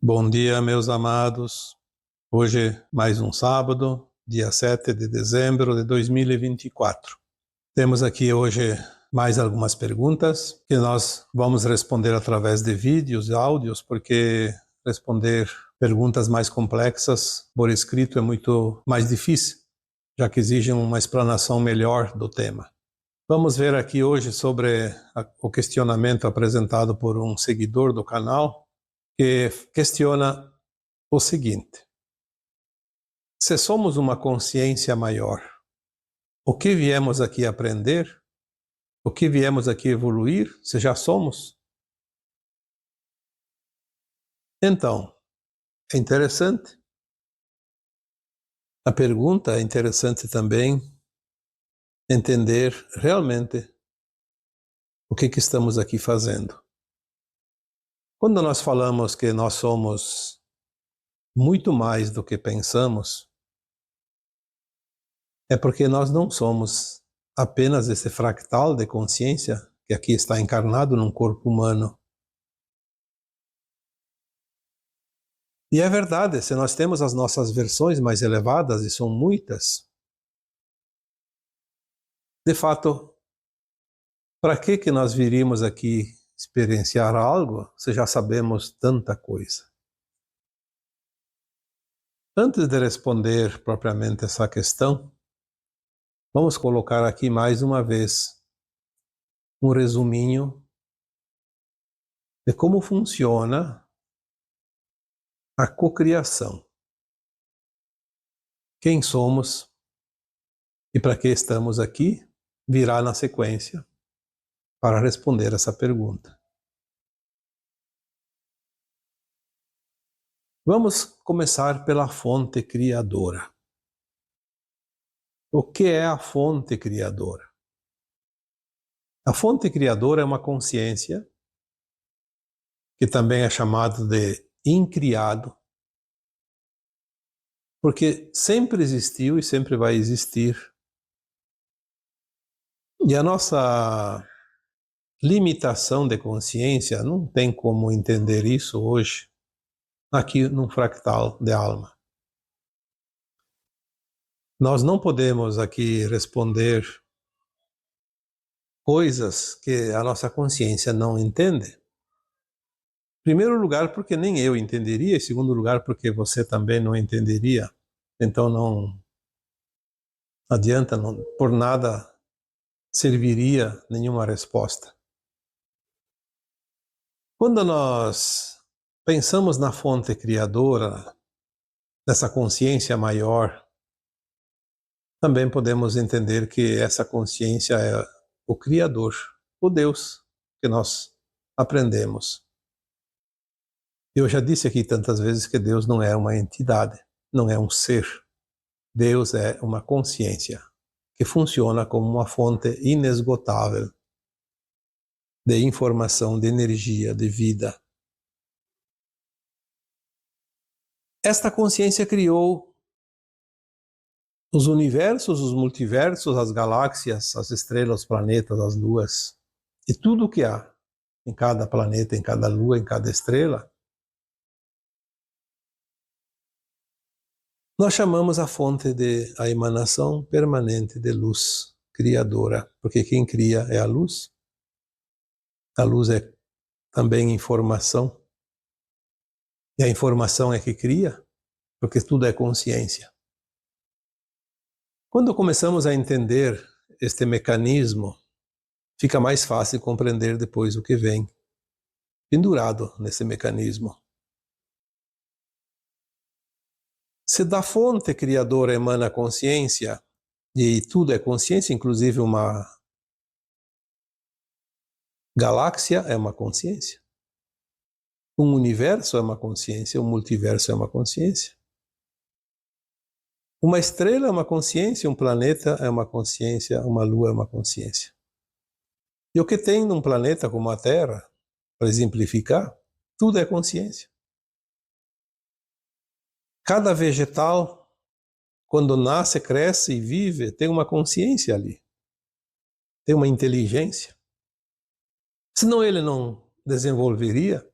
Bom dia, meus amados. Hoje, mais um sábado, dia 7 de dezembro de 2024. Temos aqui hoje mais algumas perguntas que nós vamos responder através de vídeos e áudios, porque responder perguntas mais complexas por escrito é muito mais difícil, já que exigem uma explanação melhor do tema. Vamos ver aqui hoje sobre o questionamento apresentado por um seguidor do canal, que questiona o seguinte: se somos uma consciência maior, o que viemos aqui aprender? O que viemos aqui evoluir, se já somos? Então, é interessante. A pergunta é interessante também entender realmente o que estamos aqui fazendo. Quando nós falamos que nós somos muito mais do que pensamos, é porque nós não somos apenas esse fractal de consciência que aqui está encarnado num corpo humano. E é verdade, se nós temos as nossas versões mais elevadas, e são muitas, de fato, para que nós viríamos aqui experienciar algo se já sabemos tanta coisa? Antes de responder propriamente essa questão, vamos colocar aqui mais uma vez um resuminho de como funciona a cocriação. Quem somos e para que estamos aqui virá na sequência para responder essa pergunta. Vamos começar pela fonte criadora. O que é a fonte criadora? A fonte criadora é uma consciência que também é chamada de incriado, porque sempre existiu e sempre vai existir. E a nossa limitação de consciência não tem como entender isso hoje, aqui num fractal de alma. Nós não podemos aqui responder coisas que a nossa consciência não entende. Em primeiro lugar, porque nem eu entenderia, em segundo lugar, porque você também não entenderia. Então não adianta, por nada serviria nenhuma resposta. Quando nós pensamos na fonte criadora, dessa consciência maior, também podemos entender que essa consciência é o Criador, o Deus que nós aprendemos. Eu já disse aqui tantas vezes que Deus não é uma entidade, não é um ser. Deus é uma consciência que funciona como uma fonte inesgotável de informação, de energia, de vida. Esta consciência criou os universos, os multiversos, as galáxias, as estrelas, os planetas, as luas, e tudo o que há em cada planeta, em cada lua, em cada estrela, nós chamamos a fonte de a emanação permanente de luz criadora, porque quem cria é a luz. A luz é também informação, e a informação é que cria, porque tudo é consciência. Quando começamos a entender este mecanismo, fica mais fácil compreender depois o que vem pendurado nesse mecanismo. Se da fonte criadora emana a consciência, e tudo é consciência, inclusive uma galáxia é uma consciência, um universo é uma consciência, um multiverso é uma consciência, uma estrela é uma consciência, um planeta é uma consciência, uma lua é uma consciência. E o que tem num planeta como a Terra, para exemplificar, tudo é consciência. Cada vegetal, quando nasce, cresce e vive, tem uma consciência ali, tem uma inteligência. Senão ele não desenvolveria.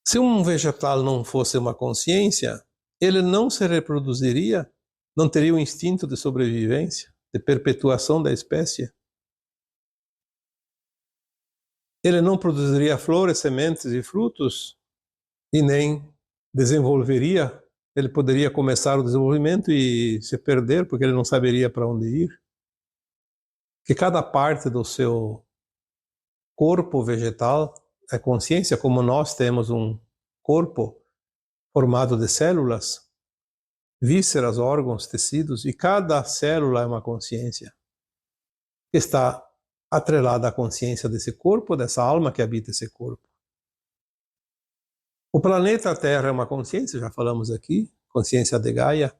Se um vegetal não fosse uma consciência, ele não se reproduziria, não teria o instinto de sobrevivência, de perpetuação da espécie. Ele não produziria flores, sementes e frutos e nem desenvolveria. Ele poderia começar o desenvolvimento e se perder porque ele não saberia para onde ir. Que cada parte do seu corpo vegetal é consciência, como nós temos um corpo formado de células, vísceras, órgãos, tecidos, e cada célula é uma consciência que está atrelada à consciência desse corpo, dessa alma que habita esse corpo. O planeta Terra é uma consciência, já falamos aqui, consciência de Gaia,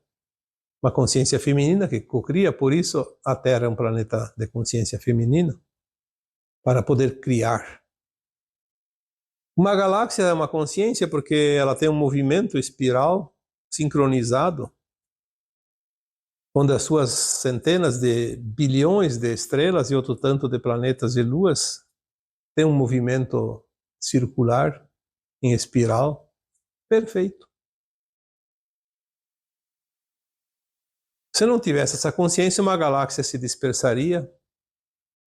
uma consciência feminina que cocria, por isso a Terra é um planeta de consciência feminina, para poder criar. Uma galáxia é uma consciência porque ela tem um movimento espiral sincronizado, onde as suas centenas de bilhões de estrelas e outro tanto de planetas e luas têm um movimento circular em espiral perfeito. Se não tivesse essa consciência, uma galáxia se dispersaria.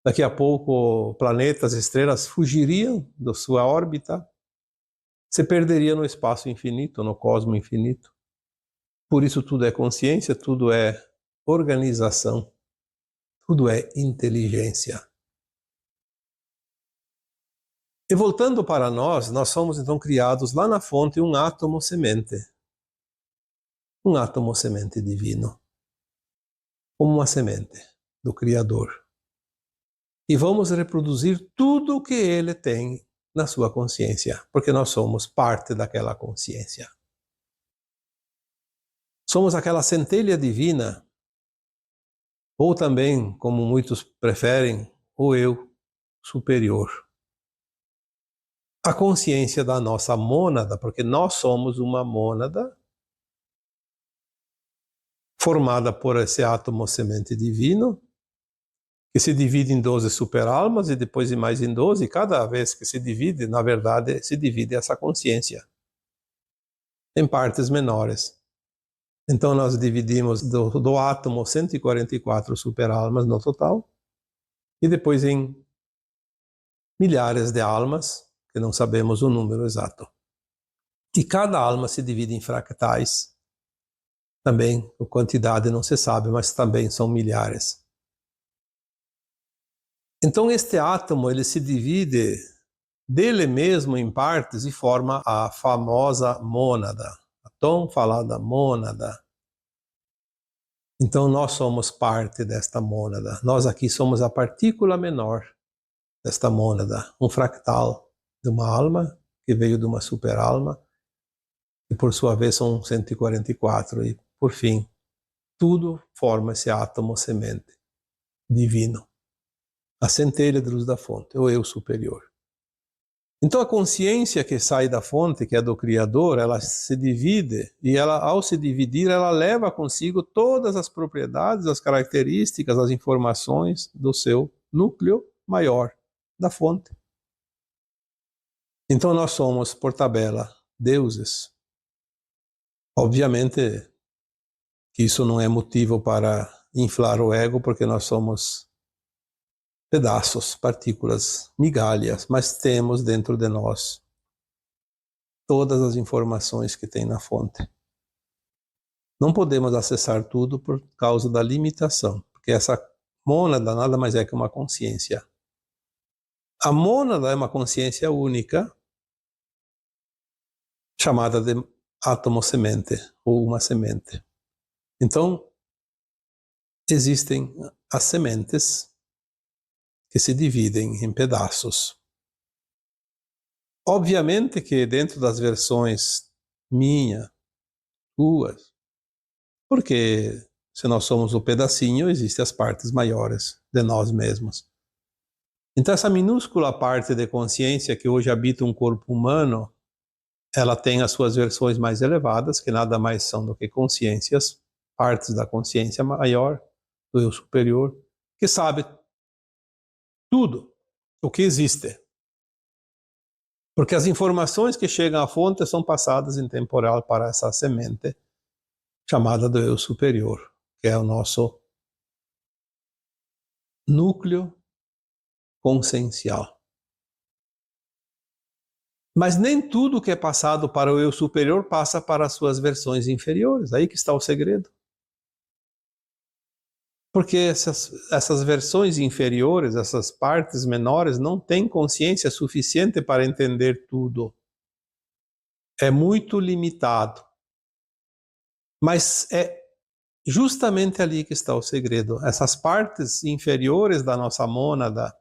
Daqui a pouco, planetas, estrelas fugiriam da sua órbita, se perderia no espaço infinito, no cosmo infinito. Por isso tudo é consciência, tudo é organização, tudo é inteligência. E voltando para nós somos então criados lá na fonte um átomo semente. Um átomo semente divino. Como uma semente do Criador. E vamos reproduzir tudo o que ele tem na sua consciência, porque nós somos parte daquela consciência. Somos aquela centelha divina, ou também, como muitos preferem, o eu superior. A consciência da nossa mônada, porque nós somos uma mônada formada por esse átomo semente divino, que se divide em 12 superalmas e depois em mais em 12, e cada vez que se divide, na verdade, se divide essa consciência em partes menores. Então nós dividimos do átomo 144 superalmas no total, e depois em milhares de almas, que não sabemos o número exato. E cada alma se divide em fractais, também a quantidade não se sabe, mas também são milhares. Então este átomo ele se divide dele mesmo em partes e forma a famosa mônada, a tão falada mônada. Então nós somos parte desta mônada. Nós aqui somos a partícula menor desta mônada, um fractal de uma alma que veio de uma superalma e por sua vez são 144 e por fim tudo forma esse átomo semente divino. A centelha de luz da fonte, o eu superior. Então a consciência que sai da fonte, que é do Criador, ela se divide, e ela, ao se dividir, ela leva consigo todas as propriedades, as características, as informações do seu núcleo maior, da fonte. Então nós somos, por tabela, deuses. Obviamente que isso não é motivo para inflar o ego, porque nós somos pedaços, partículas, migalhas, mas temos dentro de nós todas as informações que tem na fonte. Não podemos acessar tudo por causa da limitação, porque essa mônada nada mais é que uma consciência. A mônada é uma consciência única, chamada de átomo semente, ou uma semente. Então, existem as sementes que se dividem em pedaços. Obviamente que dentro das versões minha, tuas, porque se nós somos o pedacinho, existem as partes maiores de nós mesmos. Então essa minúscula parte de consciência que hoje habita um corpo humano, ela tem as suas versões mais elevadas, que nada mais são do que consciências, partes da consciência maior, do eu superior, que sabe tudo o que existe. Porque as informações que chegam à fonte são passadas em temporal para essa semente chamada do eu superior, que é o nosso núcleo consciencial. Mas nem tudo que é passado para o eu superior passa para as suas versões inferiores. Aí que está o segredo. Porque essas versões inferiores, essas partes menores, não têm consciência suficiente para entender tudo. É muito limitado. Mas é justamente ali que está o segredo. Essas partes inferiores da nossa mônada,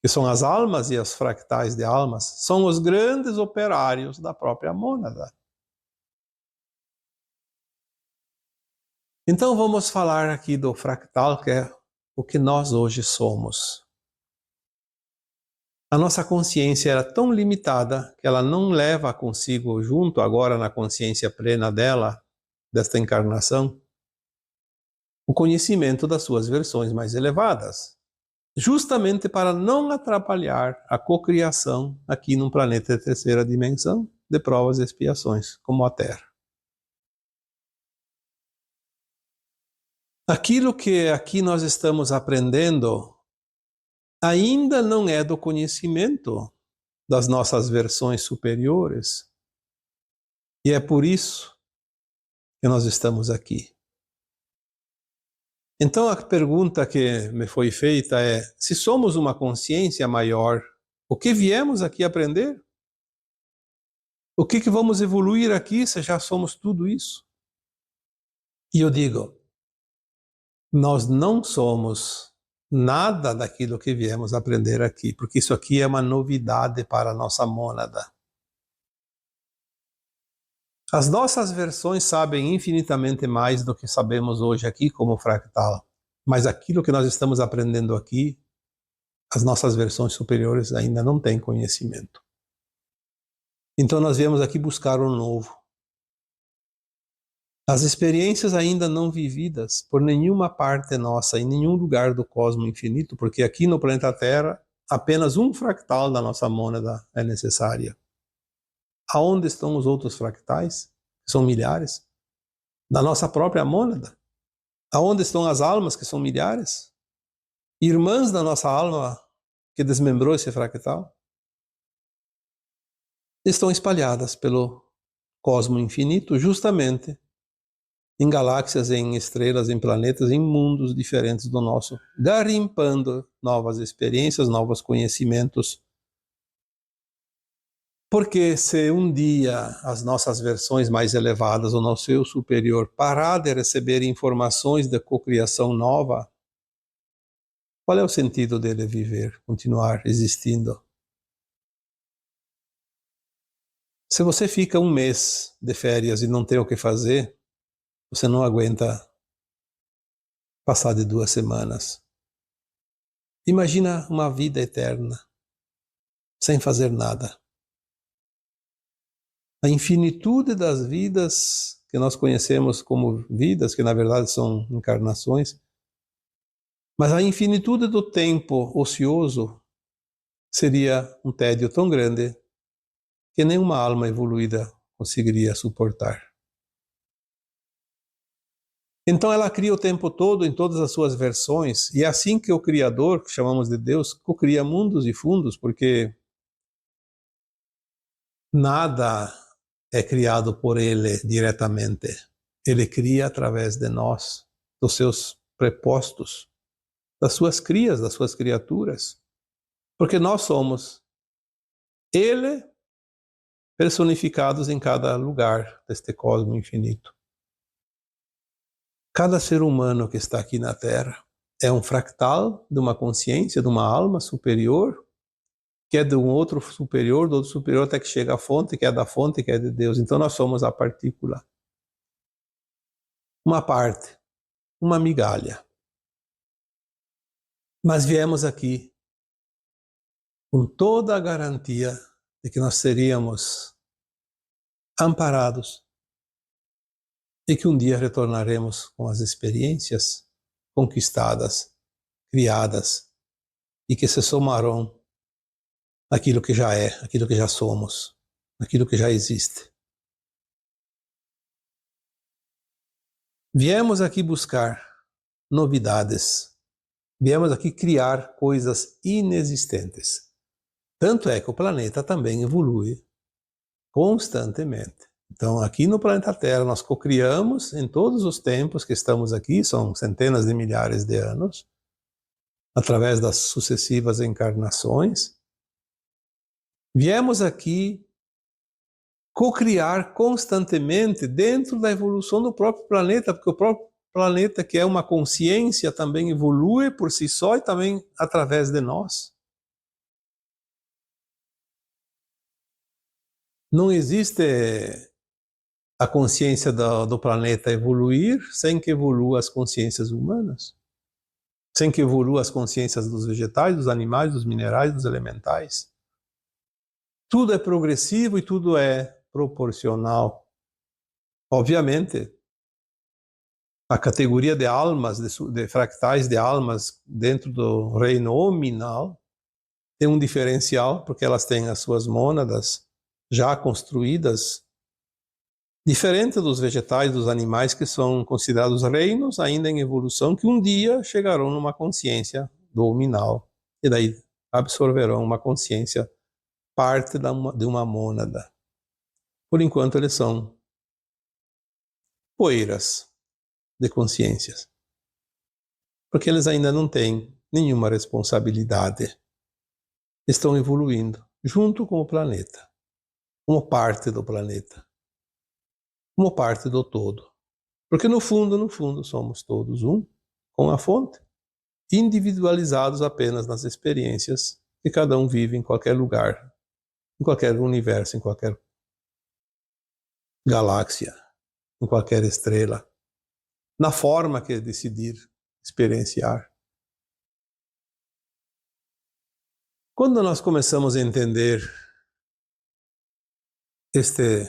que são as almas e as fractais de almas, são os grandes operários da própria mônada. Então vamos falar aqui do fractal, que é o que nós hoje somos. A nossa consciência era tão limitada que ela não leva consigo, junto agora na consciência plena dela, desta encarnação, o conhecimento das suas versões mais elevadas, justamente para não atrapalhar a cocriação aqui num planeta de terceira dimensão de provas e expiações, como a Terra. Aquilo que aqui nós estamos aprendendo ainda não é do conhecimento das nossas versões superiores. E é por isso que nós estamos aqui. Então a pergunta que me foi feita é: se somos uma consciência maior, o que viemos aqui aprender? O que vamos evoluir aqui se já somos tudo isso? E eu digo, nós não somos nada daquilo que viemos aprender aqui, porque isso aqui é uma novidade para a nossa mônada. As nossas versões sabem infinitamente mais do que sabemos hoje aqui como fractal, mas aquilo que nós estamos aprendendo aqui, as nossas versões superiores ainda não têm conhecimento. Então nós viemos aqui buscar o novo. As experiências ainda não vividas por nenhuma parte nossa, em nenhum lugar do cosmos infinito, porque aqui no planeta Terra, apenas um fractal da nossa mônada é necessária. Aonde estão os outros fractais? Que são milhares. Da nossa própria mônada. Aonde estão as almas, que são milhares? Irmãs da nossa alma, que desmembrou esse fractal? Estão espalhadas pelo cosmos infinito, justamente em galáxias, em estrelas, em planetas, em mundos diferentes do nosso, garimpando novas experiências, novos conhecimentos. Porque se um dia as nossas versões mais elevadas, o nosso eu superior, parar de receber informações de cocriação nova, qual é o sentido dele viver, continuar existindo? Se você fica um mês de férias e não tem o que fazer, você não aguenta passar de 2 semanas. Imagina uma vida eterna, sem fazer nada. A infinitude das vidas que nós conhecemos como vidas, que na verdade são encarnações, mas a infinitude do tempo ocioso seria um tédio tão grande que nenhuma alma evoluída conseguiria suportar. Então ela cria o tempo todo em todas as suas versões, e é assim que o Criador, que chamamos de Deus, cria mundos e fundos, porque nada é criado por Ele diretamente. Ele cria através de nós, dos seus prepostos, das suas crias, das suas criaturas. Porque nós somos Ele personificados em cada lugar deste cosmos infinito. Cada ser humano que está aqui na Terra é um fractal de uma consciência, de uma alma superior, que é de um outro superior, do outro superior, até que chega à fonte, que é da fonte, que é de Deus. Então nós somos a partícula. Uma parte, uma migalha. Mas viemos aqui com toda a garantia de que nós seríamos amparados e que um dia retornaremos com as experiências conquistadas, criadas, e que se somarão aquilo que já é, aquilo que já somos, aquilo que já existe. Viemos aqui buscar novidades. Viemos aqui criar coisas inexistentes. Tanto é que o planeta também evolui constantemente. Então, aqui no planeta Terra, nós cocriamos em todos os tempos que estamos aqui, são centenas de milhares de anos, através das sucessivas encarnações. Viemos aqui cocriar constantemente dentro da evolução do próprio planeta, porque o próprio planeta, que é uma consciência, também evolui por si só e também através de nós. Não existe a consciência do planeta evoluir sem que evolua as consciências humanas, sem que evolua as consciências dos vegetais, dos animais, dos minerais, dos elementais. Tudo é progressivo e tudo é proporcional. Obviamente, a categoria de almas, de fractais de almas dentro do reino hominal, tem um diferencial, porque elas têm as suas mônadas já construídas, diferente dos vegetais, dos animais, que são considerados reinos ainda em evolução, que um dia chegarão numa consciência do hominal, e daí absorverão uma consciência, parte de uma mônada. Por enquanto eles são poeiras de consciências, porque eles ainda não têm nenhuma responsabilidade. Estão evoluindo junto com o planeta, como parte do planeta, como parte do todo. Porque no fundo, somos todos um com a fonte, individualizados apenas nas experiências que cada um vive em qualquer lugar, em qualquer universo, em qualquer galáxia, em qualquer estrela, na forma que decidir experienciar. Quando nós começamos a entender este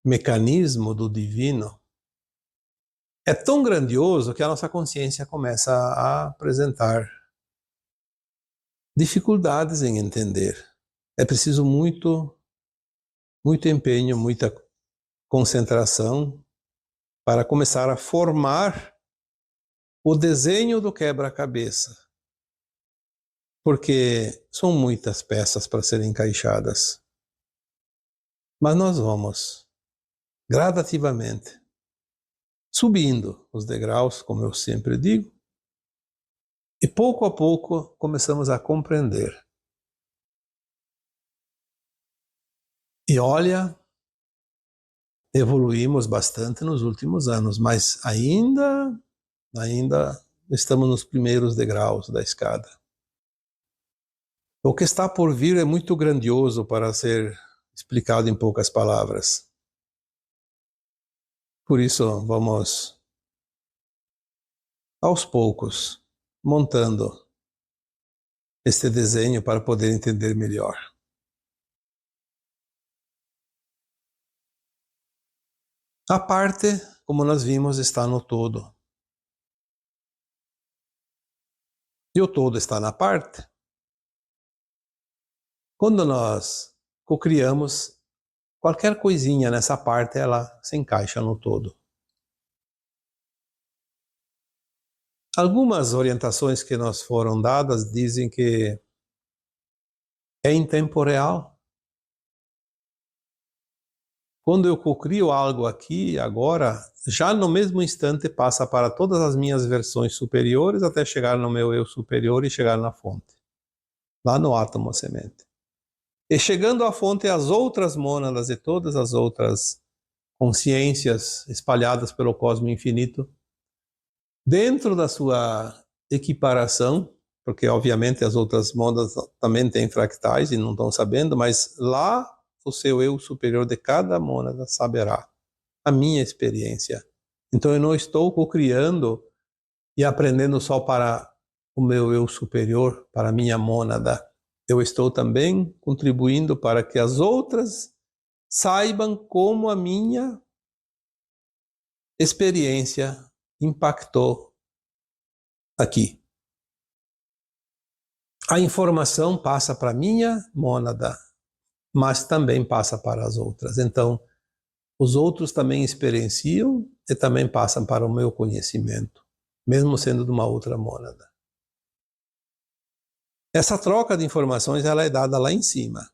mecanismo do divino, é tão grandioso que a nossa consciência começa a apresentar dificuldades em entender. É preciso muito empenho, muita concentração para começar a formar o desenho do quebra-cabeça, porque são muitas peças para serem encaixadas. Mas nós vamos gradativamente subindo os degraus, como eu sempre digo, e pouco a pouco começamos a compreender. E olha, evoluímos bastante nos últimos anos, mas ainda estamos nos primeiros degraus da escada. O que está por vir é muito grandioso para ser explicado em poucas palavras. Por isso, vamos, aos poucos, montando este desenho para poder entender melhor. A parte, como nós vimos, está no todo. E o todo está na parte. Quando nós cocriamos, qualquer coisinha nessa parte, ela se encaixa no todo. Algumas orientações que nos foram dadas dizem que é em tempo real. Quando eu cocrio algo aqui, agora, já no mesmo instante passa para todas as minhas versões superiores até chegar no meu eu superior e chegar na fonte, lá no átomo semente. E chegando à fonte, as outras mônadas e todas as outras consciências espalhadas pelo cosmos infinito, dentro da sua equiparação, porque obviamente as outras mônadas também têm fractais e não estão sabendo, mas lá o seu eu superior de cada mônada saberá a minha experiência. Então eu não estou cocriando e aprendendo só para o meu eu superior, para a minha mônada. Eu estou também contribuindo para que as outras saibam como a minha experiência impactou aqui. A informação passa para a minha mônada, mas também passa para as outras. Então, os outros também experienciam e também passam para o meu conhecimento, mesmo sendo de uma outra mônada. Essa troca de informações ela é dada lá em cima,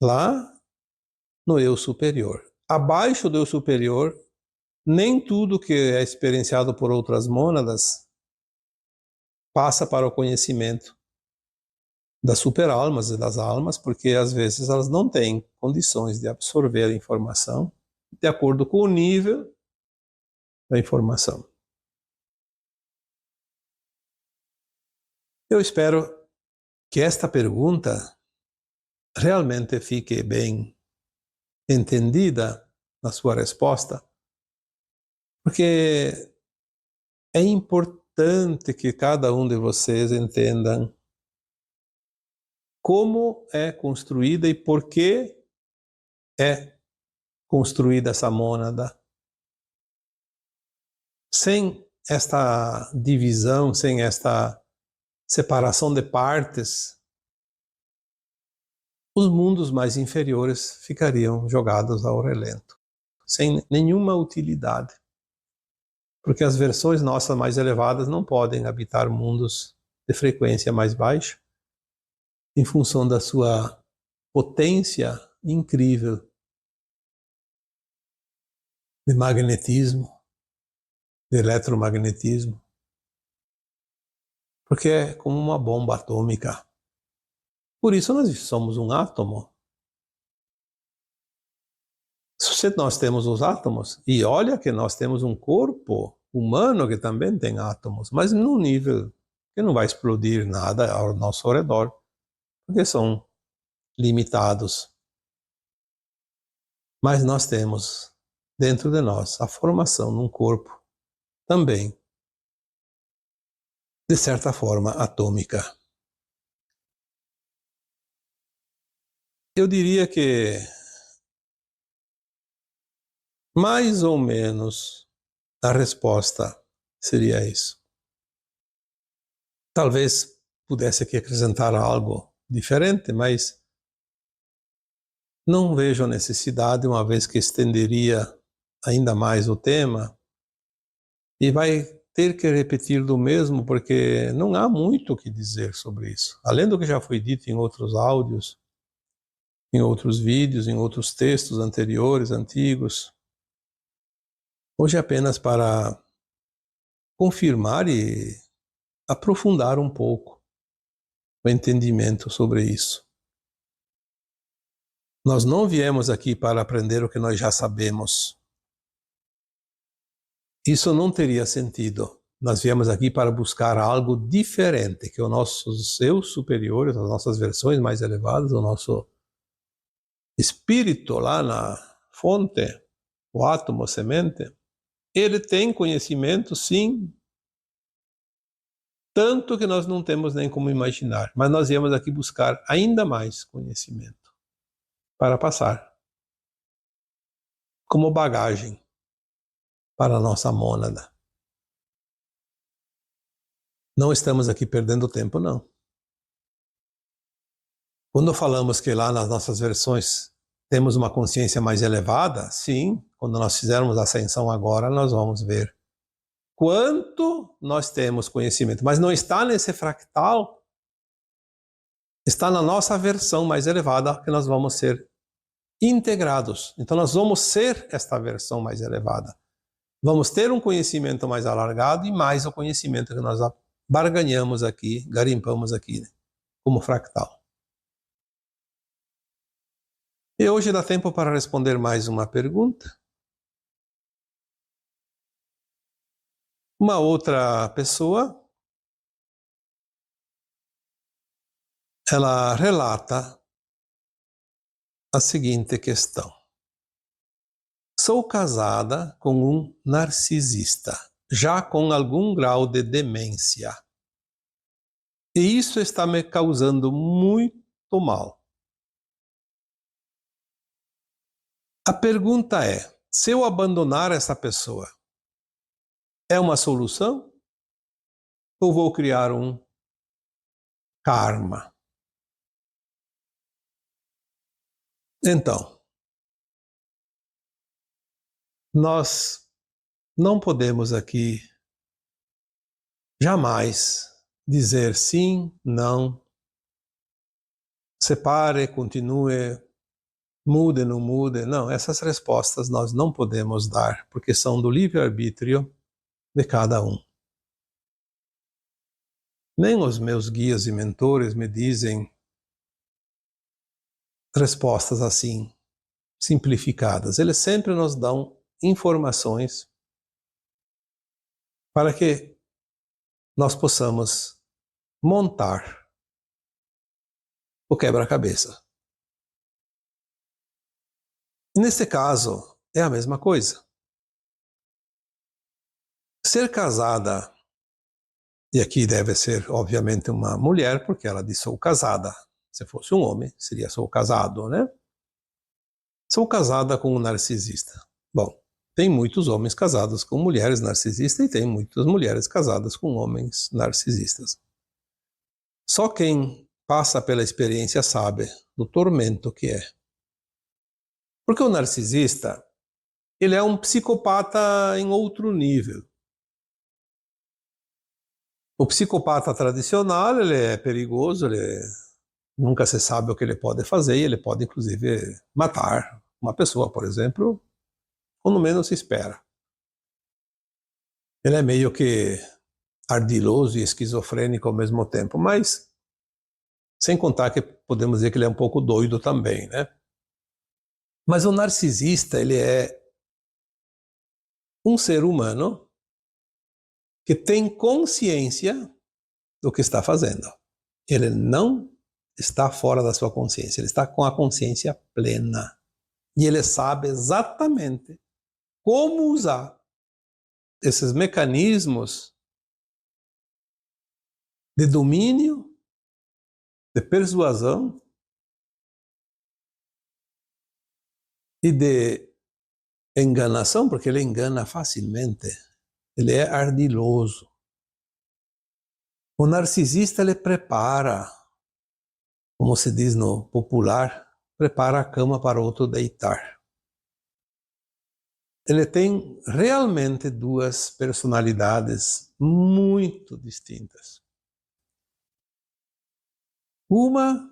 lá no eu superior. Abaixo do eu superior, nem tudo que é experienciado por outras mônadas passa para o conhecimento das superalmas e das almas, porque às vezes elas não têm condições de absorver a informação de acordo com o nível da informação. Eu espero que esta pergunta realmente fique bem entendida na sua resposta, porque é importante que cada um de vocês entendam como é construída e por que é construída essa mônada. Sem esta divisão, sem esta separação de partes, os mundos mais inferiores ficariam jogados ao relento, sem nenhuma utilidade. Porque as versões nossas mais elevadas não podem habitar mundos de frequência mais baixa, em função da sua potência incrível de magnetismo, de eletromagnetismo, porque é como uma bomba atômica. Por isso nós somos um átomo. Se nós temos os átomos, e olha que nós temos um corpo humano que também tem átomos, mas num nível que não vai explodir nada ao nosso redor, porque são limitados. Mas nós temos dentro de nós a formação num corpo também, de certa forma, atômica. Eu diria que mais ou menos a resposta seria isso. Talvez pudesse aqui acrescentar algo diferente, mas não vejo a necessidade, uma vez que estenderia ainda mais o tema, e vai ter que repetir do mesmo, porque não há muito o que dizer sobre isso. Além do que já foi dito em outros áudios, em outros vídeos, em outros textos anteriores, antigos. Hoje é apenas para confirmar e aprofundar um pouco o entendimento sobre isso. Nós não viemos aqui para aprender o que nós já sabemos. Isso não teria sentido. Nós viemos aqui para buscar algo diferente, que os nossos eu superiores, as nossas versões mais elevadas, o nosso espírito lá na fonte, o átomo, a semente, ele tem conhecimento, sim, tanto que nós não temos nem como imaginar, mas nós viemos aqui buscar ainda mais conhecimento para passar como bagagem para a nossa mônada. Não estamos aqui perdendo tempo, não. Quando falamos que lá nas nossas versões temos uma consciência mais elevada, sim, quando nós fizermos a ascensão agora, nós vamos ver quanto nós temos conhecimento, mas não está nesse fractal, está na nossa versão mais elevada que nós vamos ser integrados. Então nós vamos ser esta versão mais elevada. Vamos ter um conhecimento mais alargado e mais o conhecimento que nós barganhamos aqui, garimpamos aqui, né, como fractal. E hoje dá tempo para responder mais uma pergunta. Uma outra pessoa, ela relata a seguinte questão. Sou casada com um narcisista, já com algum grau de demência. E isso está me causando muito mal. A pergunta é, se eu abandonar essa pessoa, é uma solução? Ou vou criar um karma. Então, nós não podemos aqui jamais dizer sim, não, separe, continue, mude, não mude. Não, essas respostas nós não podemos dar, porque são do livre-arbítrio de cada um. Nem os meus guias e mentores me dizem respostas assim, simplificadas. Eles sempre nos dão informações para que nós possamos montar o quebra-cabeça. Nesse caso, é a mesma coisa. Ser casada, e aqui deve ser, obviamente, uma mulher, porque ela diz sou casada. Se fosse um homem, seria sou casado, né? Sou casada com um narcisista. Bom, tem muitos homens casados com mulheres narcisistas e tem muitas mulheres casadas com homens narcisistas. Só quem passa pela experiência sabe do tormento que é. Porque o narcisista, ele é um psicopata em outro nível. O psicopata tradicional, ele é perigoso, nunca se sabe o que ele pode fazer e ele pode, inclusive, matar uma pessoa, por exemplo, quando menos se espera. Ele é meio que ardiloso e esquizofrênico ao mesmo tempo, mas sem contar que podemos dizer que ele é um pouco doido também, né? Mas o narcisista, ele é um ser humano que tem consciência do que está fazendo. Ele não está fora da sua consciência, ele está com a consciência plena. E ele sabe exatamente como usar esses mecanismos de domínio, de persuasão e de enganação, porque ele engana facilmente. Ele é ardiloso. O narcisista, ele prepara, como se diz no popular, prepara a cama para outro deitar. Ele tem realmente duas personalidades muito distintas. Uma,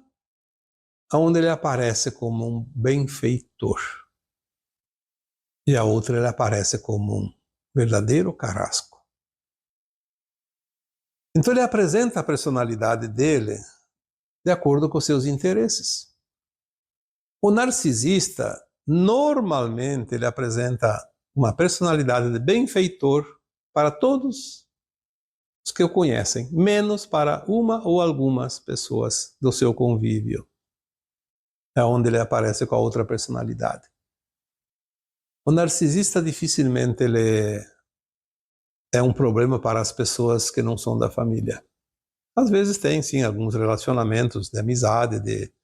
onde ele aparece como um benfeitor, e a outra ele aparece como um verdadeiro carrasco. Então ele apresenta a personalidade dele de acordo com seus interesses. O narcisista, normalmente, ele apresenta uma personalidade de benfeitor para todos os que o conhecem, menos para uma ou algumas pessoas do seu convívio. É onde ele aparece com a outra personalidade. O narcisista dificilmente ele é um problema para as pessoas que não são da família. Às vezes tem, sim, alguns relacionamentos de amizade, de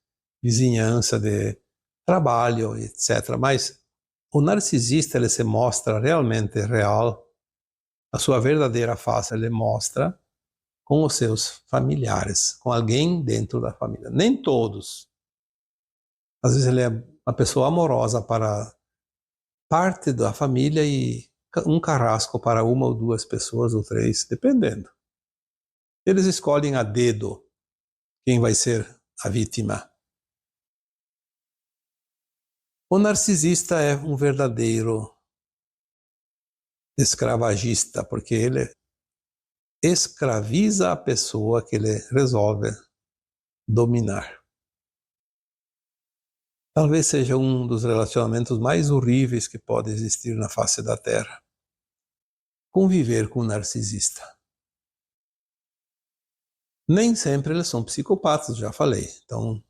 vizinhança, de trabalho, etc. Mas o narcisista, ele se mostra realmente real, a sua verdadeira face ele mostra com os seus familiares, com alguém dentro da família. Nem todos. Às vezes ele é uma pessoa amorosa para parte da família e um carrasco para uma ou duas pessoas ou três, dependendo. Eles escolhem a dedo quem vai ser a vítima. O narcisista é um verdadeiro escravagista, porque ele escraviza a pessoa que ele resolve dominar. Talvez seja um dos relacionamentos mais horríveis que pode existir na face da Terra. Conviver com um narcisista. Nem sempre eles são psicopatas, já falei. Então,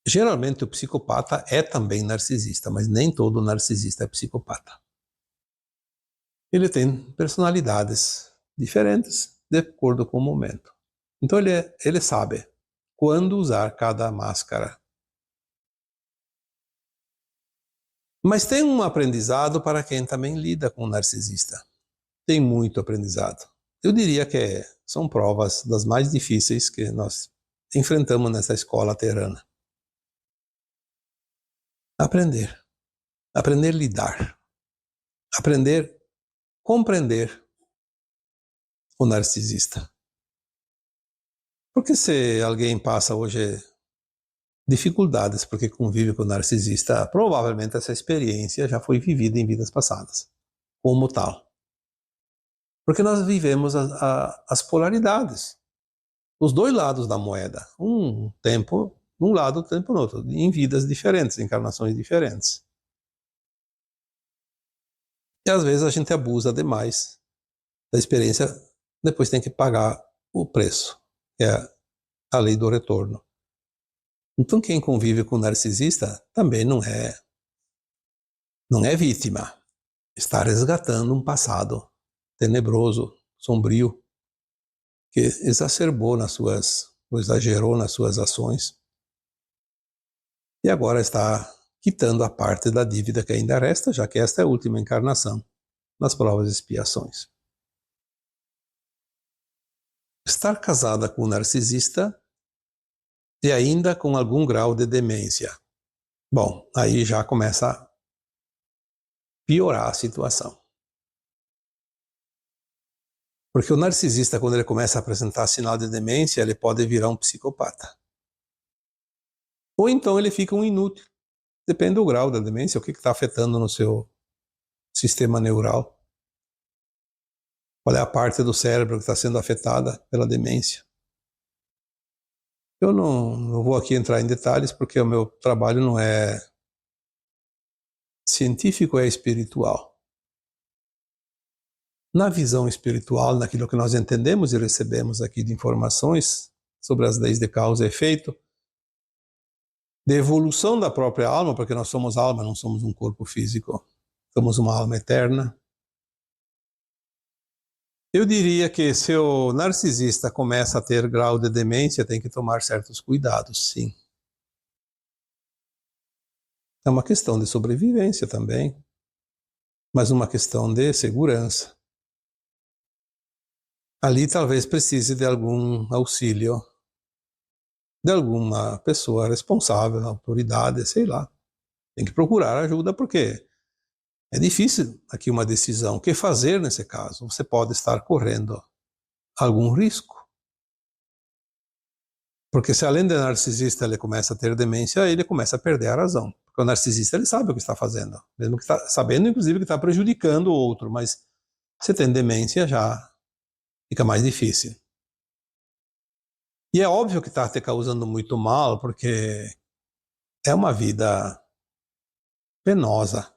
geralmente o psicopata é também narcisista, mas nem todo narcisista é psicopata. Ele tem personalidades diferentes de acordo com o momento. Então ele sabe quando usar cada máscara. Mas tem um aprendizado para quem também lida com o narcisista. Tem muito aprendizado. Eu diria que é são provas das mais difíceis que nós enfrentamos nessa escola terrana. Aprender a lidar, aprender a compreender o narcisista. Porque se alguém passa hoje dificuldades porque convive com o narcisista, provavelmente essa experiência já foi vivida em vidas passadas, como tal. Porque nós vivemos as polaridades, os dois lados da moeda, um tempo num lado, outro tempo no outro, em vidas diferentes, encarnações diferentes. E às vezes a gente abusa demais da experiência, depois tem que pagar o preço, que é a lei do retorno. Então quem convive com o narcisista também não é vítima, está resgatando um passado tenebroso, sombrio, que exagerou nas suas ações e agora está quitando a parte da dívida que ainda resta, já que esta é a última encarnação nas provas e expiações. Estar casada com um narcisista e ainda com algum grau de demência. Bom, aí já começa a piorar a situação. Porque o narcisista, quando ele começa a apresentar sinal de demência, ele pode virar um psicopata. Ou então ele fica um inútil. Depende do grau da demência, o que está afetando no seu sistema neural. Qual é a parte do cérebro que está sendo afetada pela demência. Eu não vou aqui entrar em detalhes, porque o meu trabalho não é científico, é espiritual. Na visão espiritual, naquilo que nós entendemos e recebemos aqui de informações sobre as leis de causa e efeito, de evolução da própria alma, porque nós somos alma, não somos um corpo físico, somos uma alma eterna. Eu diria que se o narcisista começa a ter grau de demência, tem que tomar certos cuidados, sim. É uma questão de sobrevivência também, mas uma questão de segurança. Ali talvez precise de algum auxílio de alguma pessoa responsável, autoridade, sei lá. Tem que procurar ajuda porque é difícil aqui uma decisão. O que fazer nesse caso? Você pode estar correndo algum risco. Porque se além de narcisista ele começa a ter demência, ele começa a perder a razão. Porque o narcisista ele sabe o que está fazendo, mesmo que está sabendo inclusive que está prejudicando o outro, mas se tem demência já fica mais difícil. E é óbvio que está te causando muito mal, porque é uma vida penosa.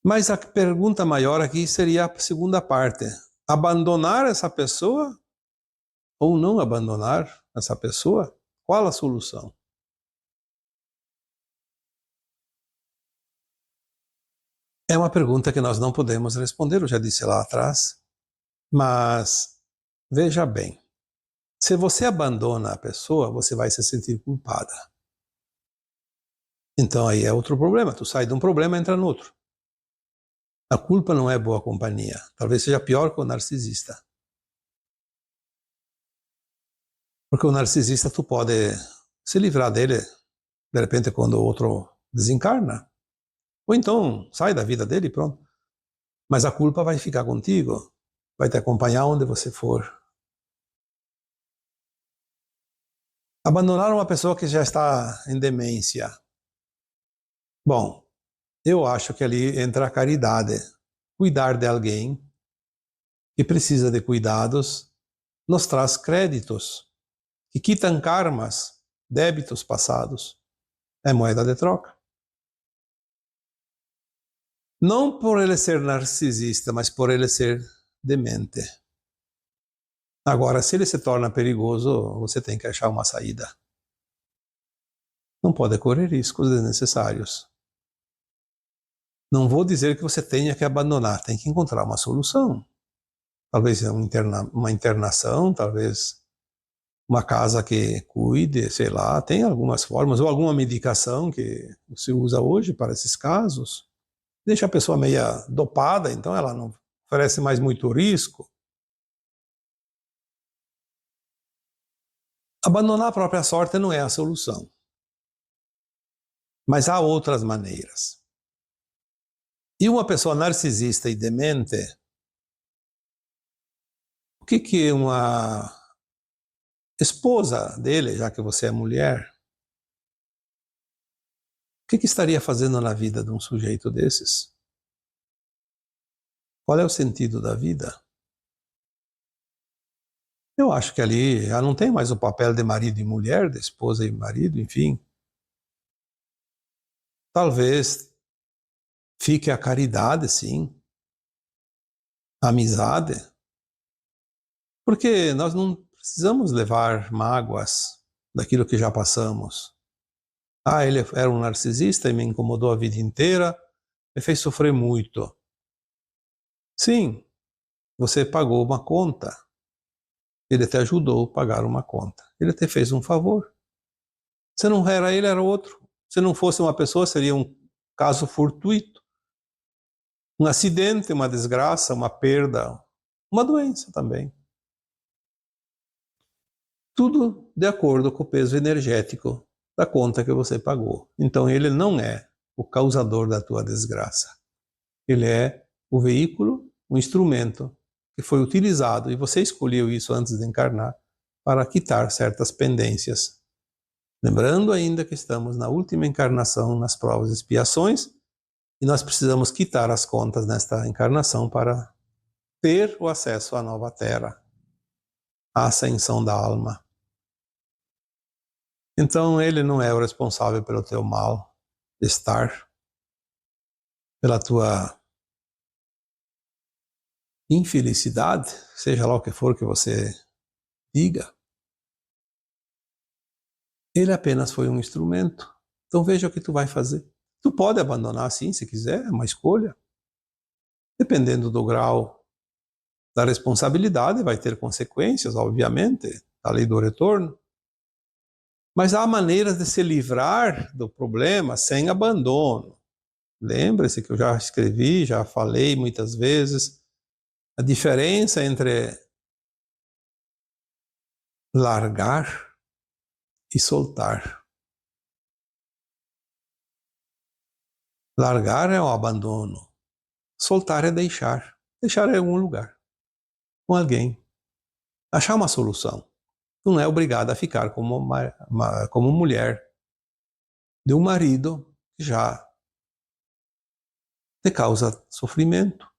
Mas a pergunta maior aqui seria a segunda parte. Abandonar essa pessoa ou não abandonar essa pessoa? Qual a solução? É uma pergunta que nós não podemos responder, eu já disse lá atrás. Mas veja bem, se você abandona a pessoa, você vai se sentir culpada. Então aí é outro problema, tu sai de um problema e entra no outro. A culpa não é boa companhia, talvez seja pior que o narcisista. Porque o narcisista tu pode se livrar dele, de repente quando o outro desencarna. Ou então sai da vida dele e pronto. Mas a culpa vai ficar contigo, vai te acompanhar onde você for. Abandonar uma pessoa que já está em demência. Bom, eu acho que ali entra a caridade. Cuidar de alguém que precisa de cuidados nos traz créditos que quitam karmas, débitos passados. É moeda de troca. Não por ele ser narcisista, mas por ele ser demente. Agora, se ele se torna perigoso, você tem que achar uma saída. Não pode correr riscos desnecessários. Não vou dizer que você tenha que abandonar, tem que encontrar uma solução. Talvez uma internação, talvez uma casa que cuide, sei lá, tem algumas formas, ou alguma medicação que se usa hoje para esses casos. Deixa a pessoa meia dopada, então ela não oferece mais muito risco. Abandonar a própria sorte não é a solução. Mas há outras maneiras. E uma pessoa narcisista e demente, o que uma esposa dele, já que você é mulher, o que estaria fazendo na vida de um sujeito desses? Qual é o sentido da vida? Eu acho que ali já não tem mais o papel de marido e mulher, de esposa e marido, enfim. Talvez fique a caridade, sim, a amizade, porque nós não precisamos levar mágoas daquilo que já passamos. Ah, ele era um narcisista e me incomodou a vida inteira, me fez sofrer muito. Sim, você pagou uma conta. Ele te ajudou a pagar uma conta. Ele te fez um favor. Se não era ele, era outro. Se não fosse uma pessoa, seria um caso fortuito. Um acidente, uma desgraça, uma perda, uma doença também. Tudo de acordo com o peso energético da conta que você pagou. Então ele não é o causador da tua desgraça. Ele é o veículo, o instrumento que foi utilizado, e você escolheu isso antes de encarnar, para quitar certas pendências. Lembrando ainda que estamos na última encarnação, nas provas e expiações, e nós precisamos quitar as contas nesta encarnação para ter o acesso à nova terra, à ascensão da alma. Então ele não é o responsável pelo teu mal-estar, pela tua infelicidade, seja lá o que for que você diga. Ele apenas foi um instrumento. Então veja o que tu vai fazer. Tu pode abandonar sim, se quiser, é uma escolha. Dependendo do grau da responsabilidade, vai ter consequências, obviamente, a lei do retorno. Mas há maneiras de se livrar do problema sem abandono. Lembre-se que eu já escrevi, já falei muitas vezes, a diferença entre largar e soltar. Largar é o abandono. Soltar é deixar. Deixar em algum lugar, com alguém. Achar uma solução. Tu não é obrigado a ficar como mulher de um marido que já te causa sofrimento.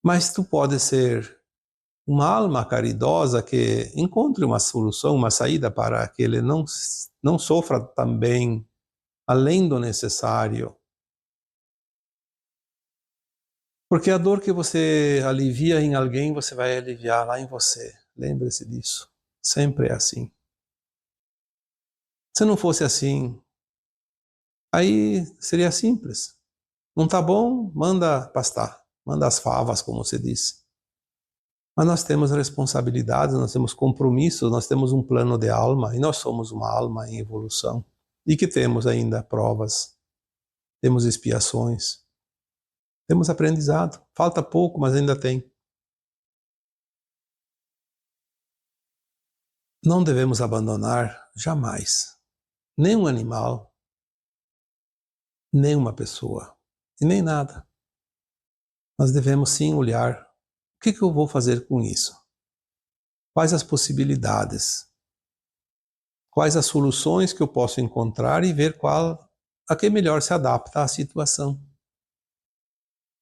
Mas tu pode ser uma alma caridosa que encontre uma solução, uma saída para que ele não sofra também além do necessário. Porque a dor que você alivia em alguém, você vai aliviar lá em você. Lembre-se disso. Sempre é assim. Se não fosse assim, aí seria simples. Não tá bom? Manda pastar. Manda as favas, como você disse. Mas nós temos responsabilidades, nós temos compromissos, nós temos um plano de alma, e nós somos uma alma em evolução. E que temos ainda provas, temos expiações, temos aprendizado. Falta pouco, mas ainda tem. Não devemos abandonar jamais nem um animal, nem uma pessoa, e nem nada. Nós devemos sim olhar, o que eu vou fazer com isso? Quais as possibilidades? Quais as soluções que eu posso encontrar e ver qual a que melhor se adapta à situação.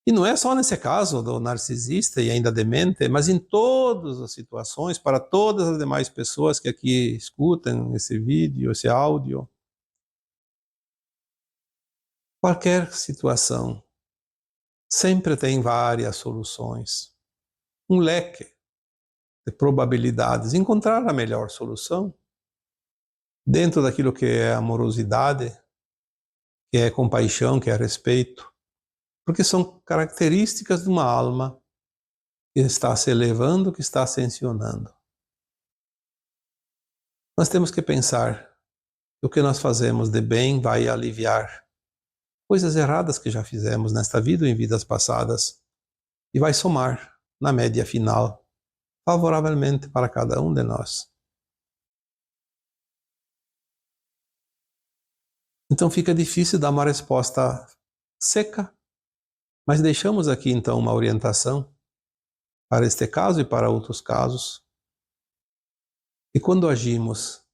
E não é só nesse caso do narcisista e ainda demente, mas em todas as situações, para todas as demais pessoas que aqui escutam esse vídeo, esse áudio. Qualquer situação sempre tem várias soluções, um leque de probabilidades. Encontrar a melhor solução dentro daquilo que é amorosidade, que é compaixão, que é respeito, porque são características de uma alma que está se elevando, que está ascensionando. Nós temos que pensar que o que nós fazemos de bem vai aliviar coisas erradas que já fizemos nesta vida ou em vidas passadas. e vai somar na média final favoravelmente para cada um de nós. Então fica difícil dar uma resposta seca, mas deixamos aqui então uma orientação para este caso e para outros casos. E quando agimos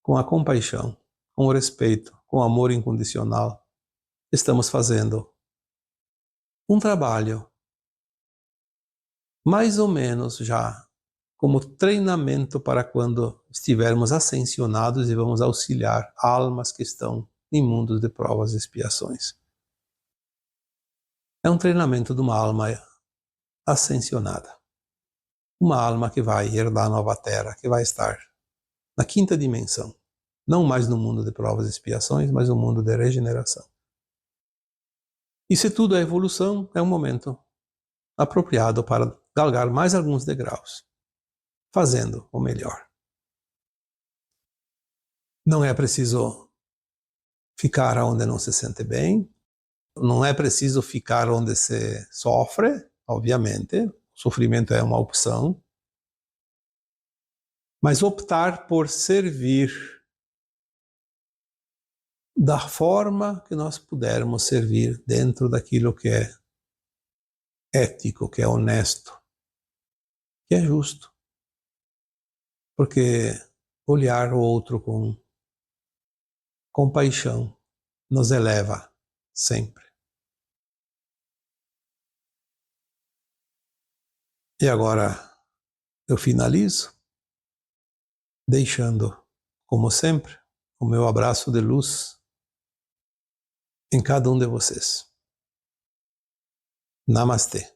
com a compaixão, com o respeito, com o amor incondicional, estamos fazendo um trabalho mais ou menos já como treinamento para quando estivermos ascensionados e vamos auxiliar almas que estão em mundos de provas e expiações. É um treinamento de uma alma ascensionada. Uma alma que vai herdar a nova terra, que vai estar na quinta dimensão. Não mais no mundo de provas e expiações, mas no mundo de regeneração. E se tudo é evolução, é um momento apropriado para galgar mais alguns degraus, fazendo o melhor. Não é preciso ficar onde não se sente bem, não é preciso ficar onde se sofre, obviamente, o sofrimento é uma opção, mas optar por servir da forma que nós pudermos servir dentro daquilo que é ético, que é honesto, que é justo. Porque olhar o outro com compaixão nos eleva sempre. E agora eu finalizo deixando, como sempre, o meu abraço de luz em cada um de vocês. Namastê.